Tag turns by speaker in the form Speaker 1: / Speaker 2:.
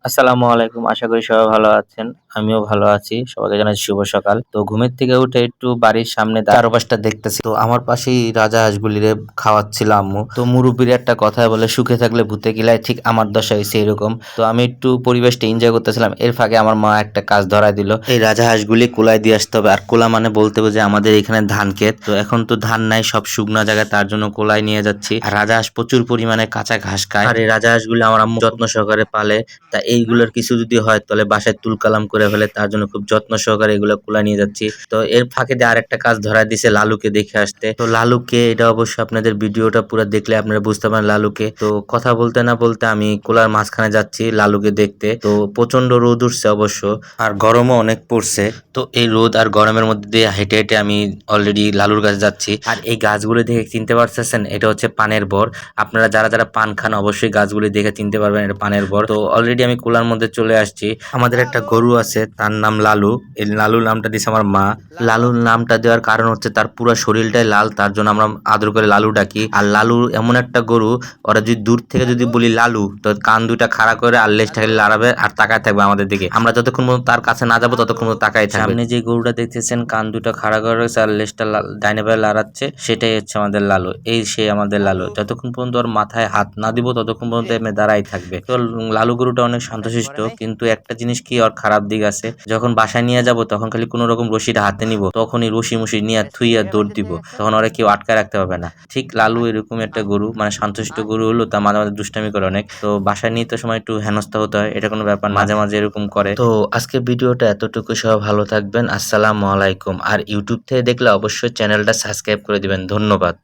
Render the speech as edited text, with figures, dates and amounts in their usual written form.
Speaker 1: আসসালামু আলাইকুম। আশা করি সবাই ভালো আছেন। আমিও ভালো আছি। সবাইকে জানাচ্ছি শুভ সকাল। তো ঘুমের থেকে উঠে একটু বাড়ির সামনে চারপাশটা দেখতেছি। তো আমার পাশেই রাজহাঁসগুলিরে খাওয়াচ্ছিল আম্মু। তো মুরুব্বির একটা কথা বলে, সুখে থাকলে ভূতে কিলায়, ঠিক আমার দশা হইছে এরকম। তো আমি একটু পরিবেশটা এনজয় করতেছিলাম। এর ফাঁকে আমার মা একটা কাজ ধরায় দিল। এই রাজহাঁসগুলি কুলায় দিয়ে আসতে হবে। আর কোলা মানে বলতে হবে যে আমাদের এখানে ধান ক্ষেত। তো এখন তো ধান নাই, সব শুকনা জায়গায়, তার জন্য কোলায় নিয়ে যাচ্ছি। আর রাজহাঁস প্রচুর পরিমাণে কাঁচা ঘাস খায়। আর এই রাজহাঁসগুলি আমার আম্মু যত্ন সহকারে পালে। তা এইগুলোর কিছু যদি হয় তাহলে বাসায় তুলকালাম করে ফেলে, তার জন্য খুব যত্ন সহকারে এগুলো কুলা নিয়ে যাচ্ছি। তো এর ফাঁকে দিয়ে আরেকটা কাজ ধরায় দিছে, লালুকে দেখে আসতে। তো লালুকে এটা অবশ্যই আপনাদের ভিডিওটা পুরো দেখলে আপনারা বুঝতে পারেন লালুকে। তো কথা বলতে না বলতে আমি কুলার মাঝখানে যাচ্ছি লালুকে দেখতে। তো প্রচন্ড রোদ উঠছে অবশ্য, আর গরমও অনেক পড়ছে। তো এই রোদ আর গরমের মধ্যে দিয়ে হেঁটে হেঁটে আমি অলরেডি লালুর কাছে যাচ্ছি। আর এই গাছগুলো দেখে চিনতে পারতেছেন এটা হচ্ছে পানের বর। আপনারা যারা যারা পান খান অবশ্যই গাছগুলি দেখে চিনতে পারবেন এটা পানের বর। তো অলরেডি আমি কুলার মধ্যে চলে আসছি। আমাদের একটা গরু আছে, তার নাম লালু। এই লালুর নামটা দিছে আমার মা। লালুর নামটা দেওয়ার কারণ হচ্ছে তার পুরো শরীরটাই লাল, তার জন্য আমরা আদর করে লালু ডাকি। আর লালু এমন একটা গরু, ওরা যদি দূর থেকে যদি বলি লালু, তো কান দুইটা খাড়া করে আর লেজটা খালি লাড়াবে আর তাকায় থাকবে আমাদের দিকে। আমরা যতক্ষণ পর্যন্ত তার কাছে না যাবো ততক্ষণ পর্যন্ত তাকাই থাকবে। সামনে যে গরুটা দেখতেছেন কান দুটো খাড়া করে রয়েছে আর লেজটা ডাইনে বায়ে লাড়াচ্ছে, সেটাই হচ্ছে আমাদের লালু। এই সে আমাদের লালু, যতক্ষণ পর্যন্ত ওর মাথায় হাত না দিব ততক্ষণ পর্যন্ত এমনি দাঁড়াই থাকবে। তো লালু গরুটা অনেক শান্তশিষ্ট, কিন্তু একটা জিনিস কি ওর খারাপ দিক আছে, যখন বাসায় নিয়ে যাব তখন খালি কোনো রকম রশিটা হাতে নিব, তখনই রশি মুশি নিয়ে থুইয়া দৌড় দিব, তখন ওরা কেউ আটকায় রাখতে পারবে না। ঠিক লালু এরকম একটা গরু, মানে শান্তশিষ্ট গরু হলো, তা মাঝে মাঝে দুষ্টামি করে অনেক। তো বাসায় নিয়ে তো সময় একটু হেনস্থা হতে হয়, এটা কোনো ব্যাপার না, মাঝে মাঝে এরকম করে। তো আজকে ভিডিওটা এতটুকু, সবাই ভালো থাকবেন। আসসালামু আলাইকুম। আর ইউটিউব থেকে দেখলে অবশ্যই চ্যানেলটা সাবস্ক্রাইব করে দিবেন। ধন্যবাদ।